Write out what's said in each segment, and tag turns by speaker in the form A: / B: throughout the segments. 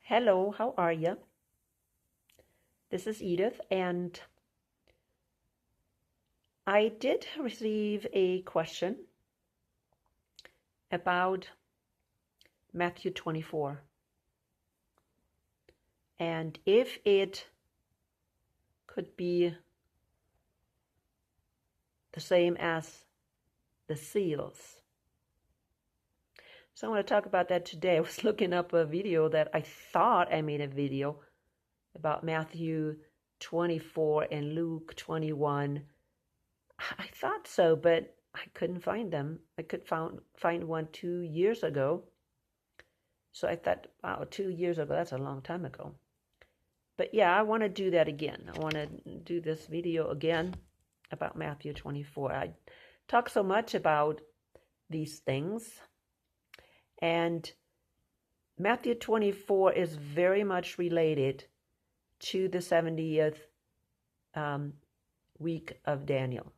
A: Hello, how are you? This is Edith, and I did receive a question about Matthew 24 and if it could be the same as the seals. So I want to talk about that today. I was looking up a video that I thought I made a video about Matthew 24 and Luke 21. I thought so, but I couldn't find them. I could find one 2 years ago. So I thought, wow, 2 years ago, that's a long time ago. But yeah, I want to do that again. I want to do this video again about Matthew 24. I talk so much about these things. And Matthew 24 is very much related to the 70th week of Daniel.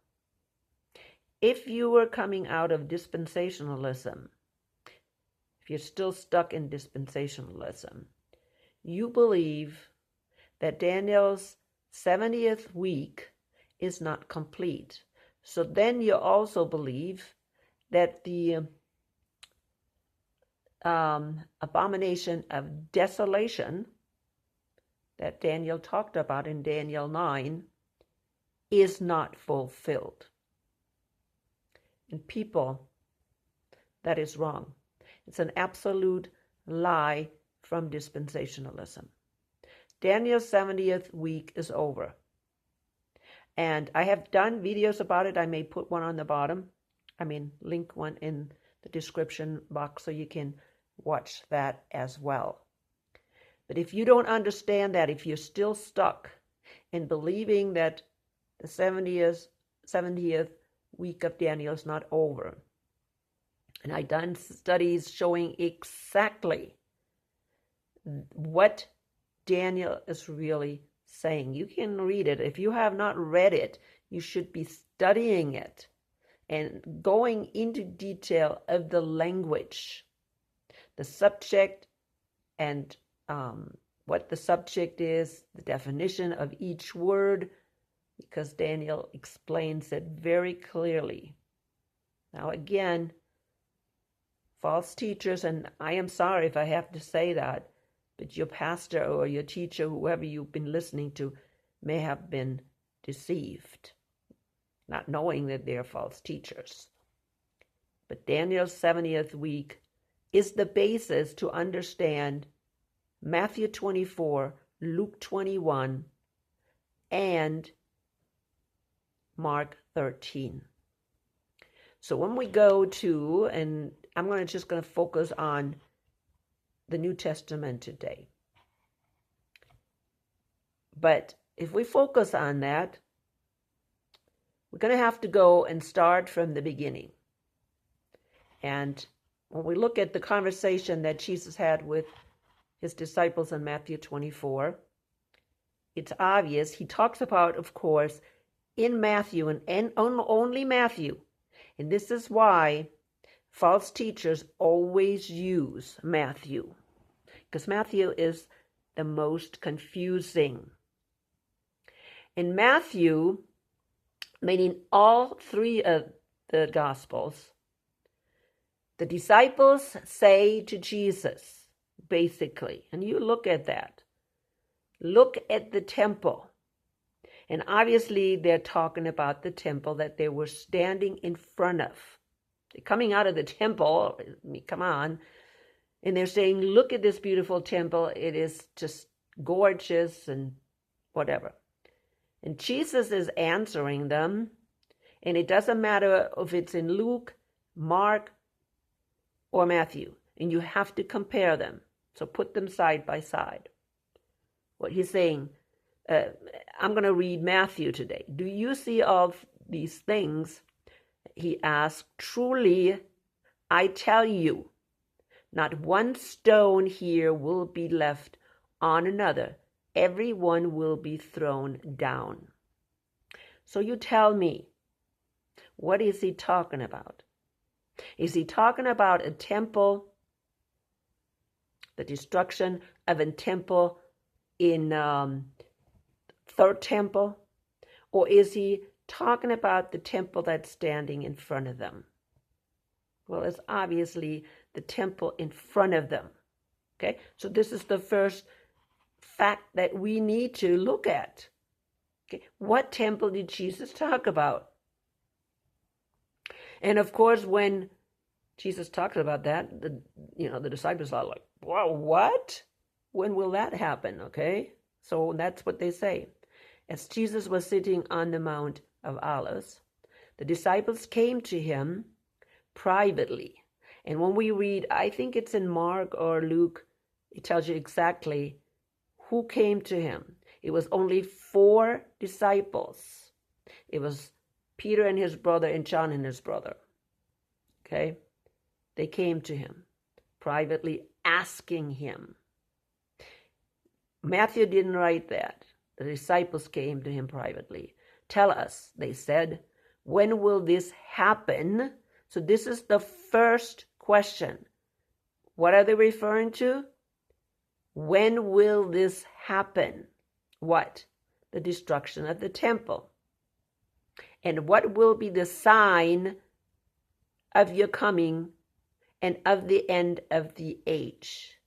A: If you were coming out of dispensationalism, if you're still stuck in dispensationalism, you believe that Daniel's 70th week is not complete. So then you also believe that the Abomination of Desolation that Daniel talked about in Daniel 9 is not fulfilled. And people, that is wrong. It's an absolute lie from dispensationalism. Daniel's 70th week is over. And I have done videos about it. I may put one on the bottom. Link one in the description box so you can watch that as well. But if you don't understand that, if you're still stuck in believing that the 70th week of Daniel is not over, and I've done studies showing exactly what Daniel is really saying. You can read it. If you have not read it, you should be studying it and going into detail of the language, the subject, and what the subject is, the definition of each word, because Daniel explains it very clearly. Now again, false teachers, and I am sorry if I have to say that, but your pastor or your teacher, whoever you've been listening to, may have been deceived, not knowing that they're false teachers. But Daniel's 70th week is the basis to understand Matthew 24, Luke 21, and Mark 13. So when we go to, and I'm just going to focus on the New Testament today. But if we focus on that, we're going to have to go and start from the beginning. And when we look at the conversation that Jesus had with his disciples in Matthew 24, it's obvious. He talks about, of course, in Matthew and only Matthew. And this is why false teachers always use Matthew, because Matthew is the most confusing. In Matthew, meaning all three of the Gospels, the disciples say to Jesus, basically, and you look at that, look at the temple. And obviously they're talking about the temple that they were standing in front of. They're coming out of the temple, come on, and they're saying, look at this beautiful temple. It is just gorgeous and whatever. And Jesus is answering them, and it doesn't matter if it's in Luke, Mark, or Matthew, and you have to compare them. So put them side by side. What he's saying, I'm going to read Matthew today. Do you see all these things? He asked, truly, I tell you, not one stone here will be left on another. Every one will be thrown down. So you tell me, what is he talking about? Is he talking about a temple the destruction of a temple in third temple? Or is he talking about the temple that's standing in front of them? Well, it's obviously the temple in front of them. Okay, so this is the first fact that we need to look at. Okay, what temple did Jesus talk about? And of course, when Jesus talked about that, the disciples are like, "Wow, what? When will that happen?" Okay, so that's what they say. As Jesus was sitting on the Mount of Olives, the disciples came to him privately. And when we read, I think it's in Mark or Luke, it tells you exactly who came to him. It was only 4 disciples. It was Peter and his brother and John and his brother. Okay? They came to him privately, asking him. Matthew didn't write that. The disciples came to him privately. Tell us, they said, when will this happen? So this is the first question. What are they referring to? When will this happen? What? The destruction of the temple. And what will be the sign of your coming and of the end of the age?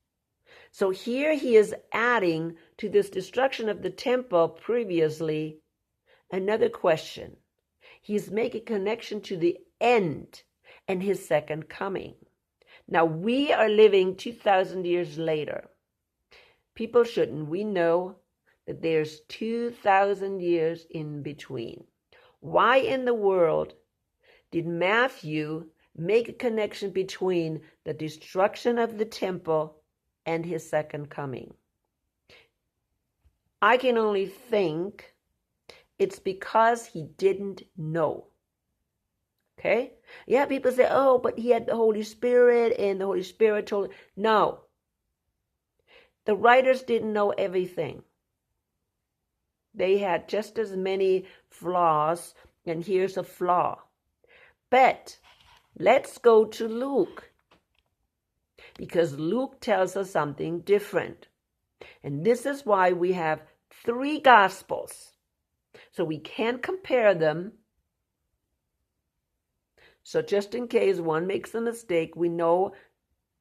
A: So here he is adding to this destruction of the temple previously another question. He's making a connection to the end and his second coming. Now we are living 2,000 years later. People shouldn't. We know that there's 2,000 years in between. Why in the world did Matthew make a connection between the destruction of the temple and his second coming? I can only think it's because he didn't know. Okay? Yeah, people say, oh, but he had the Holy Spirit and the Holy Spirit told him. No. The writers didn't know everything. They had just as many flaws, and here's a flaw. But let's go to Luke, because Luke tells us something different. And this is why we have 3 Gospels. So we can compare them. So just in case one makes a mistake, we know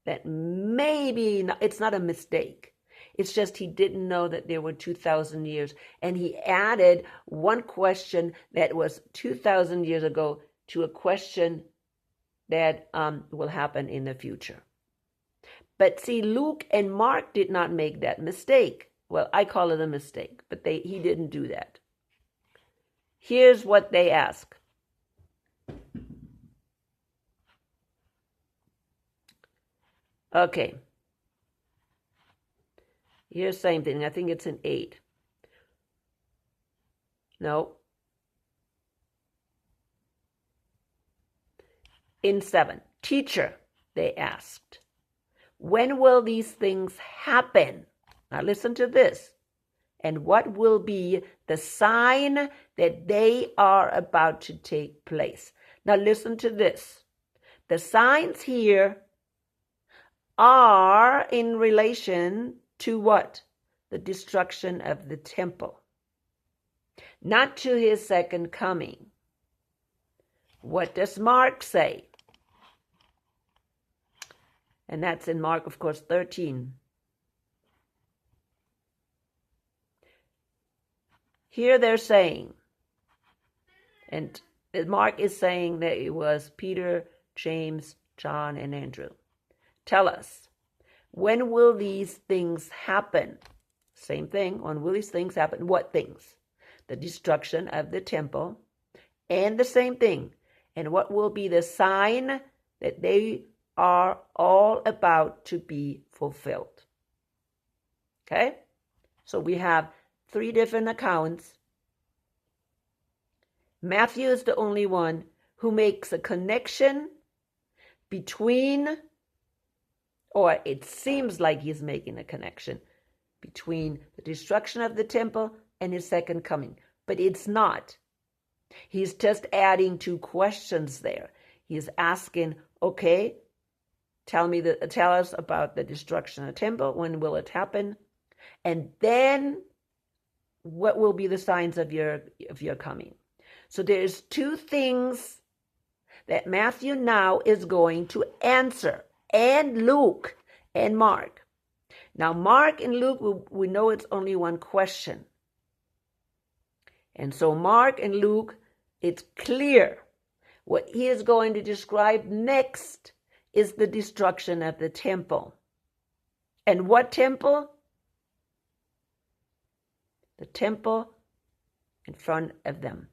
A: that maybe it's not a mistake. It's just he didn't know that there were 2,000 years. And he added one question that was 2,000 years ago to a question that will happen in the future. But see, Luke and Mark did not make that mistake. Well, I call it a mistake, but he didn't do that. Here's what they ask. Okay. Here's the same thing. I think it's in 8. No. In 7. Teacher, they asked, when will these things happen? Now listen to this. And what will be the sign that they are about to take place? Now listen to this. The signs here are in relation to what? The destruction of the temple. Not to his second coming. What does Mark say? And that's in Mark, of course, 13. Here they're saying, and Mark is saying that it was Peter, James, John, and Andrew. Tell us, when will these things happen? Same thing, when will these things happen? What things? The destruction of the temple, and the same thing. And what will be the sign that they are all about to be fulfilled? Okay? So we have 3 different accounts. Matthew is the only one who makes a connection between, or it seems like he's making a connection between the destruction of the temple and his second coming. But it's not. He's just adding 2 questions there. He's asking, okay, Tell us about the destruction of the temple. When will it happen? And then what will be the signs of your coming? So there's two things that Matthew now is going to answer, and Luke and Mark. Now, Mark and Luke, we know it's only one question. And so Mark and Luke, it's clear what he is going to describe next is the destruction of the temple. And what temple? The temple in front of them.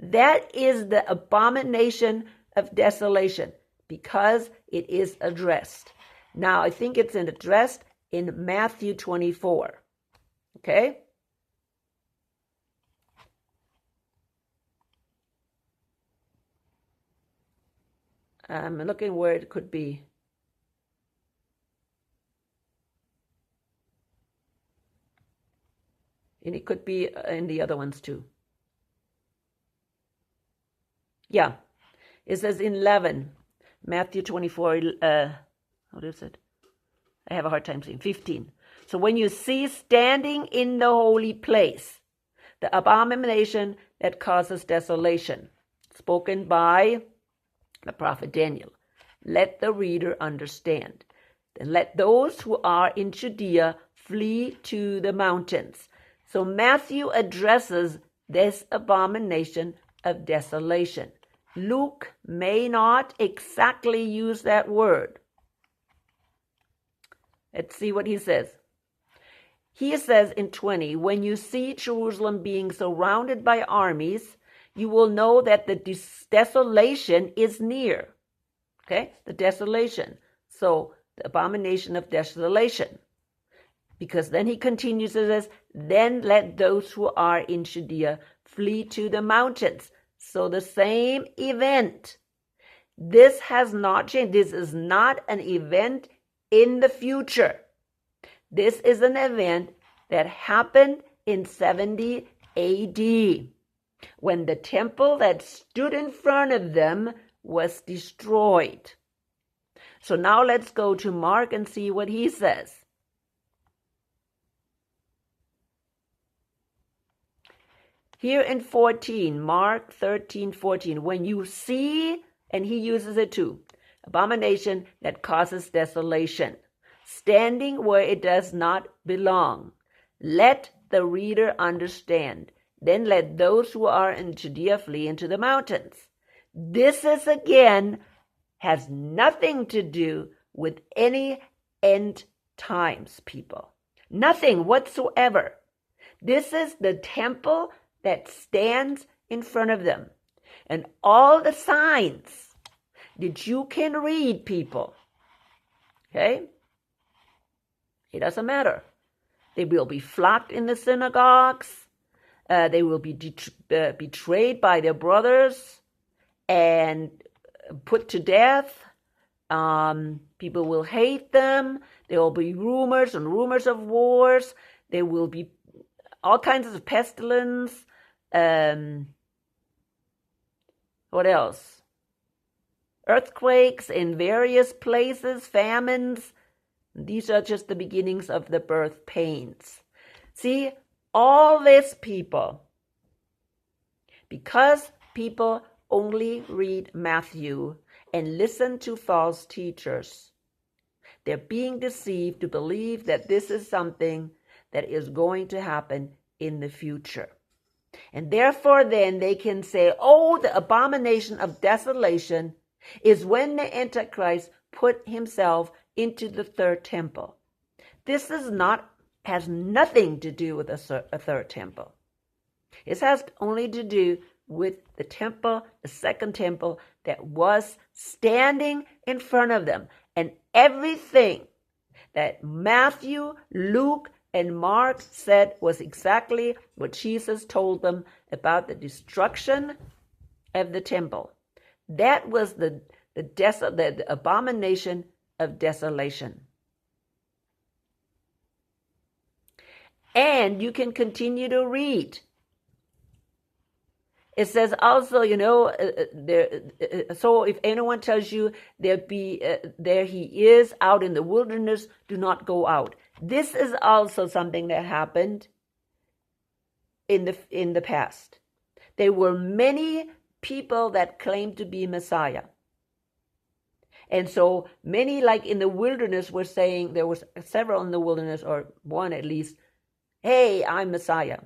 A: That is the abomination of desolation, because it is addressed. Now, I think it's addressed in Matthew 24. Okay? I'm looking where it could be. And it could be in the other ones too. Yeah. It says in 11, Matthew 24, what is it? I have a hard time saying. 15. So when you see standing in the holy place, the abomination that causes desolation, spoken by the prophet Daniel, let the reader understand. Then let those who are in Judea flee to the mountains. So Matthew addresses this abomination of desolation. Luke may not exactly use that word. Let's see what he says. He says in 20, when you see Jerusalem being surrounded by armies, you will know that the desolation is near. Okay, the desolation. So the abomination of desolation. Because then he continues and says, then let those who are in Judea flee to the mountains. So the same event. This has not changed. This is not an event in the future. This is an event that happened in 70 AD, when the temple that stood in front of them was destroyed. So now let's go to Mark and see what he says. Here in 14, Mark 13:14, when you see, and he uses it too, abomination that causes desolation, standing where it does not belong, let the reader understand. Then let those who are in Judea flee into the mountains. This is again, has nothing to do with any end times, people. Nothing whatsoever. This is the temple that stands in front of them. And all the signs that you can read, people. Okay? It doesn't matter. They will be flogged in the synagogues. They will be betrayed by their brothers and put to death. People will hate them. There will be rumors and rumors of wars. There will be all kinds of pestilence. What else? Earthquakes in various places, famines. These are just the beginnings of the birth pains. See, all this, people, because people only read Matthew and listen to false teachers, they're being deceived to believe that this is something that is going to happen in the future. And therefore then they can say, oh, the abomination of desolation is when the Antichrist put himself into the third temple. This has nothing to do with a third temple. It has only to do with the temple, the second temple that was standing in front of them. And everything that Matthew, Luke, and Mark said was exactly what Jesus told them about the destruction of the temple. That was the abomination of desolation. And you can continue to read It says also, so if anyone tells you there he is out in the wilderness, do not go out. This is also something that happened in the past. There were many people that claimed to be Messiah. And so many, like in the wilderness, were saying, there was several in the wilderness, or one at least, hey, I'm Messiah.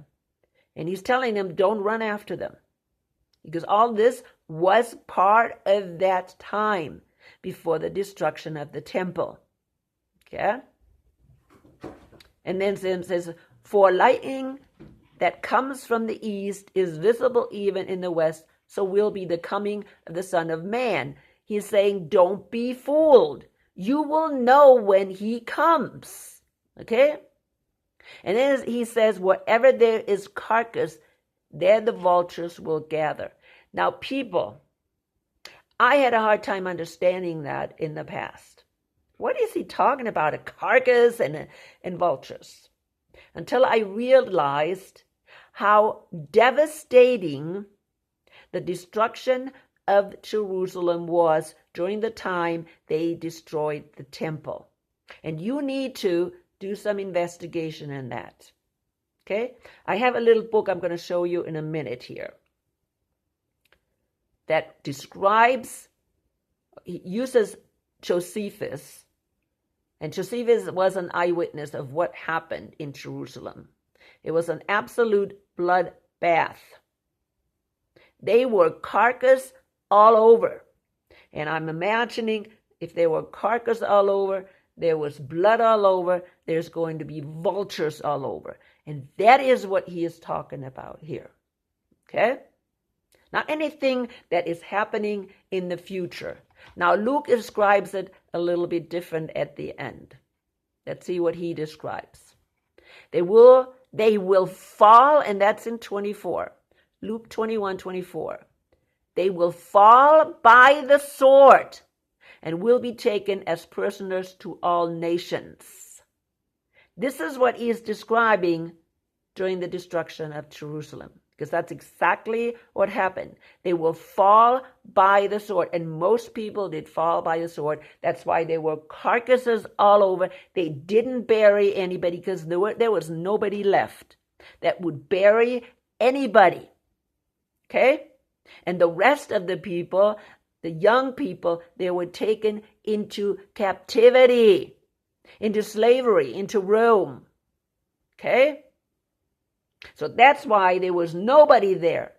A: And he's telling them, don't run after them. Because all this was part of that time before the destruction of the temple. Okay? And then it says, for lightning that comes from the east is visible even in the west, so will be the coming of the Son of Man. He's saying, don't be fooled. You will know when he comes. Okay? And then he says, wherever there is carcass, there the vultures will gather. Now, people, I had a hard time understanding that in the past. What is he talking about? A carcass and vultures? Until I realized how devastating the destruction of Jerusalem was during the time they destroyed the temple. And you need to do some investigation in that. Okay? I have a little book I'm going to show you in a minute here that describes, uses Josephus, and Josephus was an eyewitness of what happened in Jerusalem. It was an absolute bloodbath. They were carcass all over. And I'm imagining if there were carcass all over, there was blood all over, there's going to be vultures all over. And that is what he is talking about here. Okay? Not anything that is happening in the future. Now, Luke describes it a little bit different at the end. Let's see what he describes. They will fall, and that's in 24. Luke 21:24. They will fall by the sword and will be taken as prisoners to all nations. This is what he is describing during the destruction of Jerusalem, because that's exactly what happened. They will fall by the sword, and most people did fall by the sword. That's why there were carcasses all over. They didn't bury anybody because there was nobody left that would bury anybody. Okay? And the rest of the people, the young people, they were taken into captivity, into slavery, into Rome. Okay? So that's why there was nobody there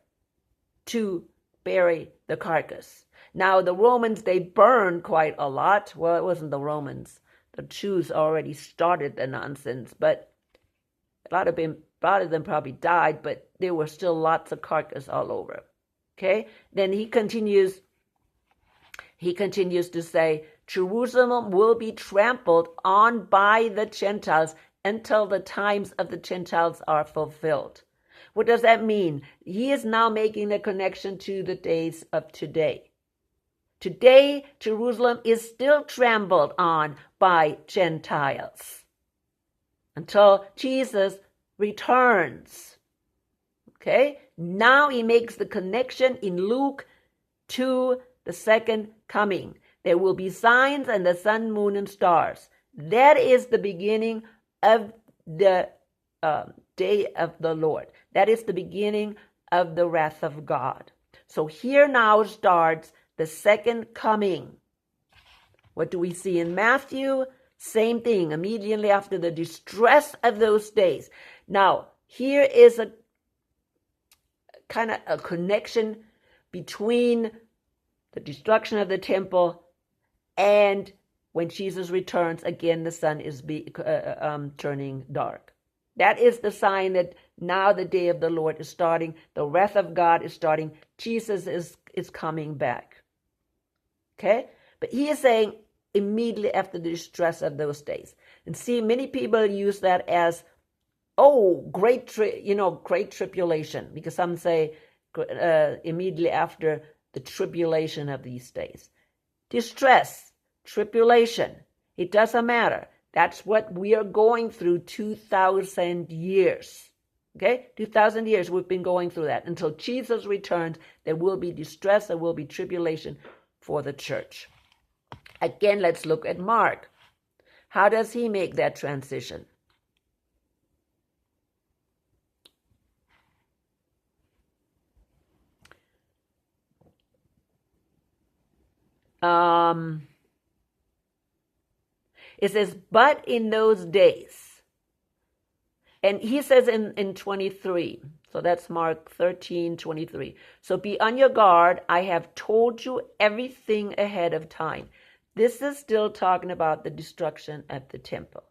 A: to bury the carcass. Now, the Romans, they burned quite a lot. Well, it wasn't the Romans. The Jews already started the nonsense, but a lot of them probably died, but there were still lots of carcass all over. Okay? Then he continues to say, Jerusalem will be trampled on by the Gentiles until the times of the Gentiles are fulfilled. What does that mean? He is now making the connection to the days of today. Today, Jerusalem is still trampled on by Gentiles until Jesus returns. Okay? Now he makes the connection in Luke to the second coming. There will be signs in the sun, moon, and stars. That is the beginning of the day of the Lord. That is the beginning of the wrath of God. So here now starts the second coming. What do we see in Matthew? Same thing, immediately after the distress of those days. Now, here is a kind of a connection between the destruction of the temple and when Jesus returns, again, the sun is turning dark. That is the sign that now the day of the Lord is starting. The wrath of God is starting. Jesus is coming back. Okay? But he is saying immediately after the distress of those days. And see, many people use that as, great tribulation, because some say immediately after the tribulation of these days. Distress, tribulation, it doesn't matter. That's what we are going through 2,000 years. Okay? 2,000 years we've been going through that. Until Jesus returns, there will be distress, there will be tribulation for the church. Again, let's look at Mark. How does he make that transition? It says, but in those days, and he says in 23, so that's Mark 13:23. So be on your guard. I have told you everything ahead of time. This is still talking about the destruction of the temple.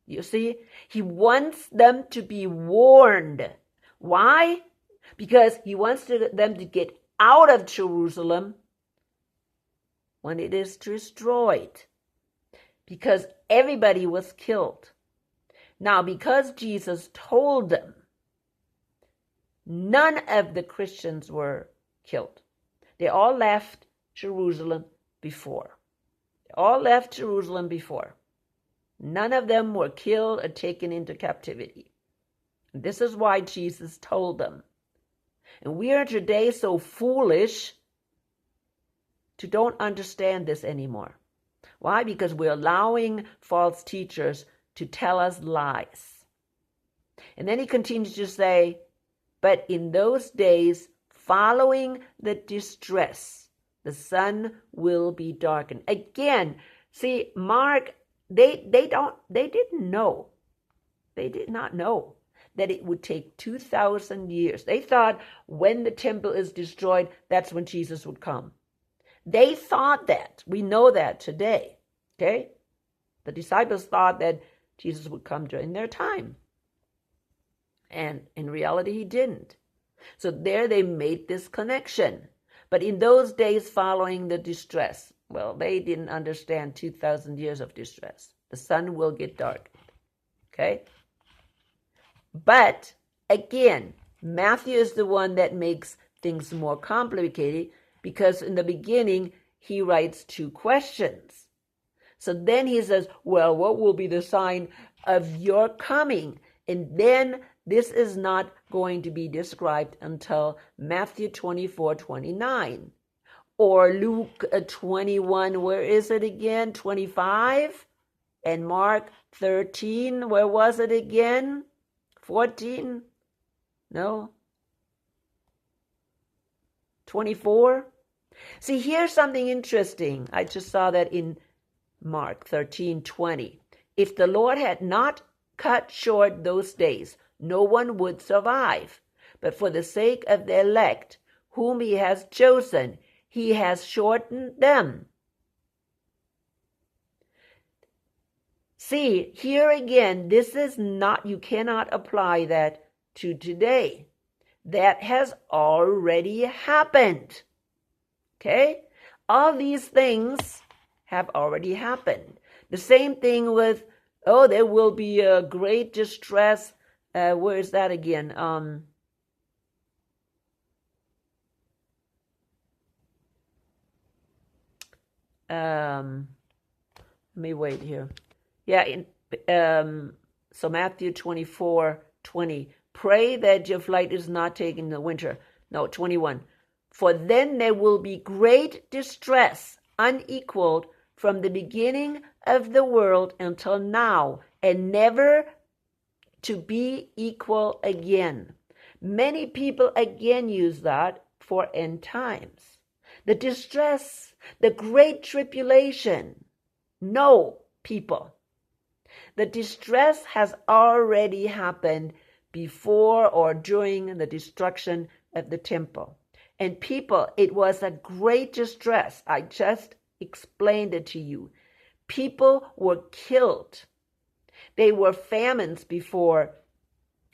A: You see, he wants them to be warned. Why? Because he wants them to get out of Jerusalem when it is destroyed. Because everybody was killed. Now, because Jesus told them, none of the Christians were killed. They all left Jerusalem before. None of them were killed or taken into captivity. This is why Jesus told them. And we are today so foolish to don't understand this anymore. Why? Because we're allowing false teachers to tell us lies. And then he continues to say, but in those days following the distress, the sun will be darkened. Again, see, Mark, they did not know that it would take 2,000 years. They thought when the temple is destroyed, that's when Jesus would come. They thought that. We know that today. Okay? The disciples thought that Jesus would come during their time. And in reality, he didn't. So there they made this connection. But in those days following the distress, well, they didn't understand 2,000 years of distress. The sun will get dark. Okay? But again, Matthew is the one that makes things more complicated, because in the beginning, he writes two questions. So then he says, well, what will be the sign of your coming? And then this is not going to be described until Matthew 24:29. Or Luke 21, where is it again? 25? And Mark 13, where was it again? 14? No? 24? See, here's something interesting. I just saw that in Mark 13:20. If the Lord had not cut short those days, no one would survive. But for the sake of the elect, whom he has chosen, he has shortened them. See, here again, this is not, you cannot apply that to today. That has already happened. Okay? All these things have already happened. The same thing with, there will be a great distress. Where is that again? Let me wait here. Yeah, so Matthew 24:20. Pray that your flight is not taken in the winter. No, 21. For then there will be great distress, unequaled from the beginning of the world until now, and never to be equal again. Many people again use that for end times. The distress, the great tribulation. No, people. The distress has already happened before or during the destruction of the temple. And people, it was a great distress. I just explained it to you. People were killed. They were famines before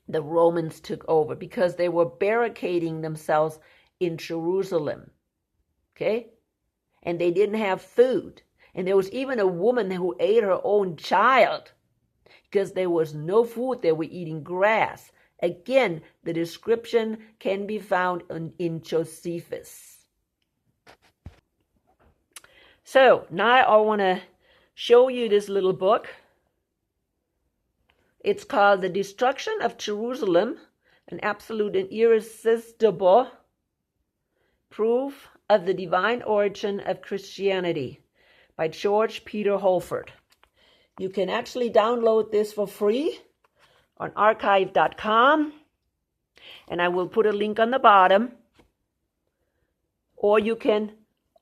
A: the Romans took over because they were barricading themselves in Jerusalem. Okay? And they didn't have food. And there was even a woman who ate her own child because there was no food. They were eating grass. Again, the description can be found in Josephus. So now I want to show you this little book. It's called The Destruction of Jerusalem an absolute and irresistible proof of the divine origin of Christianity by George Peter Holford. You can actually download this for free on archive.com, and I will put a link on the bottom, or you can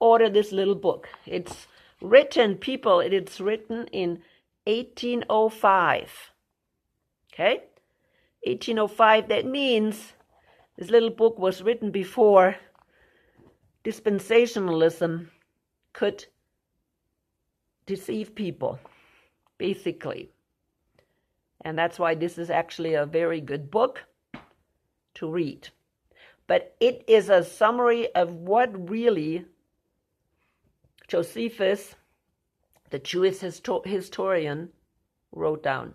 A: order this little book. It's written in 1805. Okay? 1805, that means this little book was written before dispensationalism could deceive people, basically. And that's why this is actually a very good book to read. But it is a summary of what really Josephus, the Jewish historian, wrote down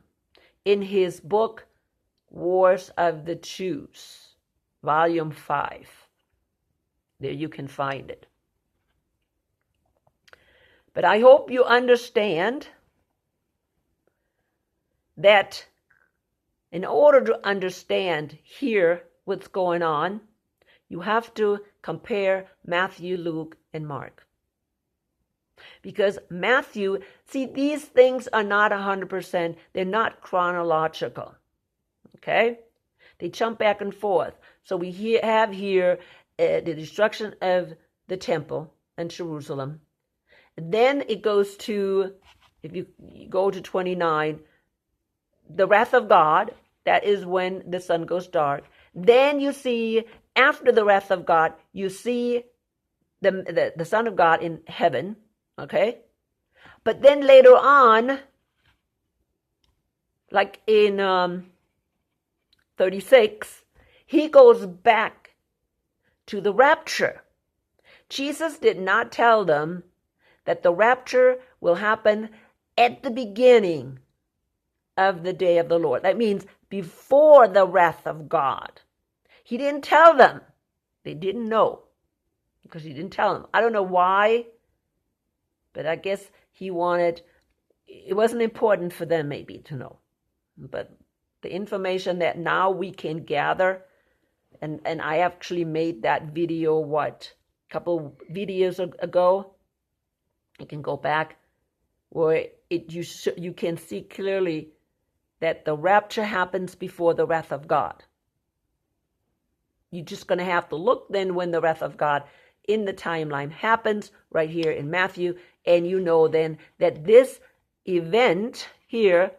A: in his book, Wars of the Jews, Volume 5. There you can find it. But I hope you understand that in order to understand here what's going on, you have to compare Matthew, Luke, and Mark. Because Matthew, see, these things are not 100%, they're not chronological. Okay? They jump back and forth. So we have here the destruction of the temple in Jerusalem. Then it goes to, if you go to 29, the wrath of God, that is when the sun goes dark. Then you see, after the wrath of God, you see the Son of God in heaven, okay? But then later on, like in 36, he goes back to the rapture. Jesus did not tell them that the rapture will happen at the beginning of the day of the Lord. That means before the wrath of God. He didn't tell them. They didn't know because he didn't tell them. I don't know why, but I guess he wanted, it wasn't important for them maybe to know. But the information that now we can gather, and I actually made that video, a couple videos ago. You can go back where you can see clearly that the rapture happens before the wrath of God. You're just going to have to look then when the wrath of God in the timeline happens right here in Matthew, and you know then that this event here,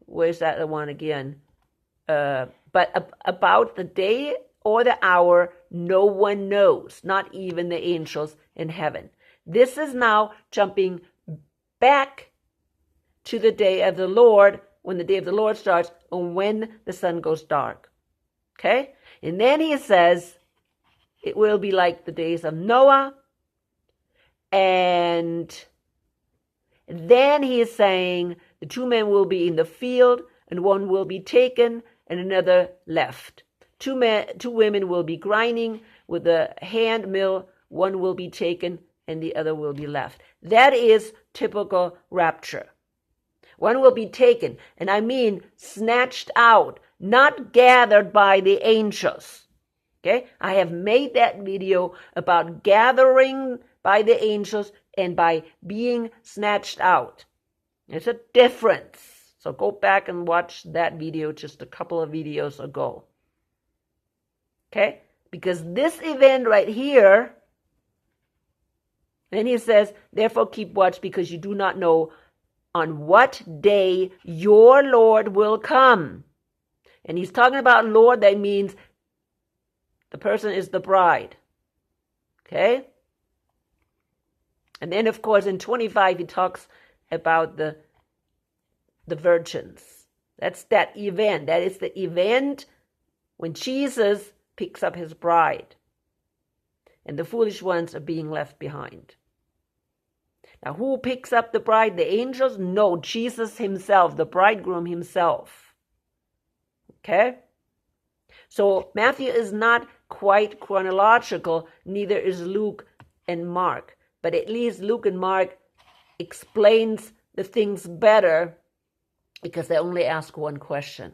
A: where's that one again? But about the day or the hour, no one knows, not even the angels in heaven. This is now jumping back to the day of the Lord, when the day of the Lord starts, and when the sun goes dark. Okay? And then he says, it will be like the days of Noah. And then he is saying, the 2 men will be in the field, and one will be taken, and another left. 2 women will be grinding with a hand mill, one will be taken, and the other will be left. That is typical rapture. One will be taken, and I mean snatched out, not gathered by the angels. Okay? I have made that video about gathering by the angels and by being snatched out. There's a difference. So go back and watch that video just a couple of videos ago. Okay? Because this event right here, then he says, therefore keep watch, because you do not know on what day your Lord will come. And he's talking about Lord, that means the person is the bride. Okay? And then, of course, in 25, he talks about the virgins. That's that event. That is the event when Jesus picks up his bride. And the foolish ones are being left behind. Now, who picks up the bride? The angels? No, Jesus himself, the bridegroom himself. Okay? So Matthew is not quite chronological, neither is Luke and Mark. But at least Luke and Mark explains the things better because they only ask one question.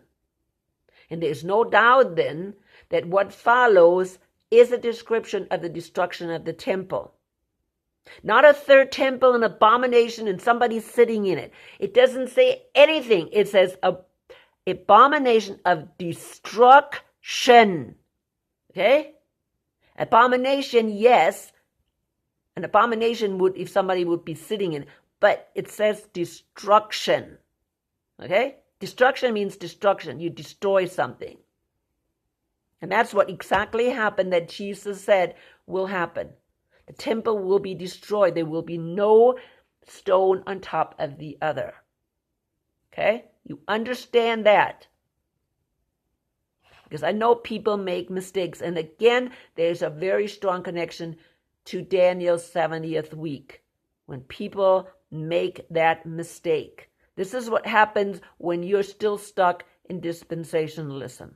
A: And there's no doubt then that what follows is a description of the destruction of the temple. Not a third temple, an abomination, and somebody sitting in it. It doesn't say anything. It says abomination of destruction. Okay? Abomination, yes. An abomination would, if somebody would be sitting in it. But it says destruction. Okay? Destruction means destruction. You destroy something. And that's what exactly happened that Jesus said will happen. The temple will be destroyed. There will be no stone on top of the other. Okay? You understand that. Because I know people make mistakes. And again, there's a very strong connection to Daniel's 70th week. When people make that mistake. This is what happens when you're still stuck in dispensationalism.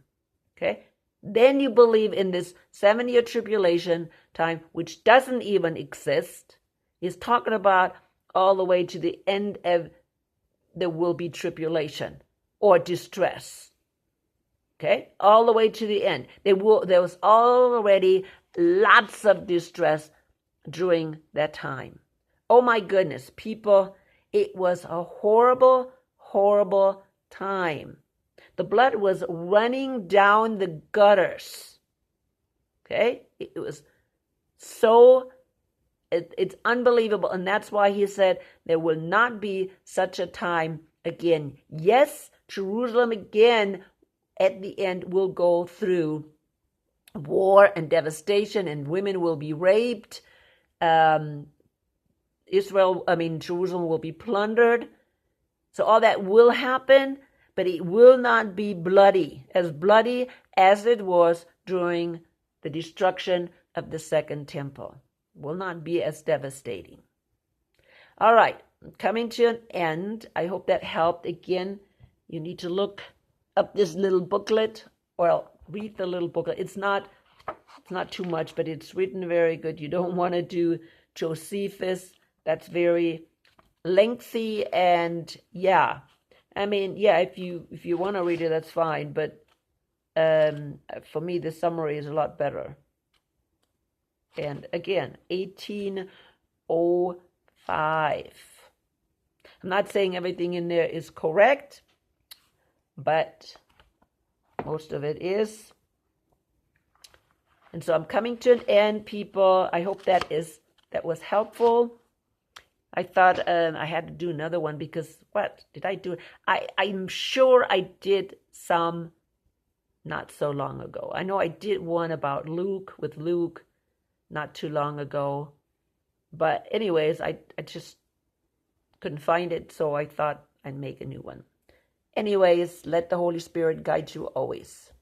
A: Okay? Then you believe in this 7-year tribulation time, which doesn't even exist. He's talking about all the way to the end of there will be tribulation or distress. Okay? All the way to the end. There was already lots of distress during that time. Oh my goodness, people, it was a horrible, horrible time. The blood was running down the gutters. Okay? It was so, it's unbelievable. And that's why he said there will not be such a time again. Yes, Jerusalem again at the end will go through war and devastation, and women will be raped. Jerusalem will be plundered. So all that will happen, but it will not be bloody as it was during the destruction of the second temple. It will not be as devastating. All right, coming to an end. I hope that helped. Again, you need to look up this little booklet, or read the little booklet. It's not too much, but it's written very good. You don't want to do Josephus. That's very lengthy, and if you want to read it, that's fine. But for me, the summary is a lot better. And again, 1805. I'm not saying everything in there is correct, but most of it is. And so I'm coming to an end, people. I hope that was helpful. I thought I had to do another one because what did I do? I'm sure I did some not so long ago. I know I did one about Luke not too long ago. But anyways, I just couldn't find it, so I thought I'd make a new one. Anyways, let the Holy Spirit guide you always.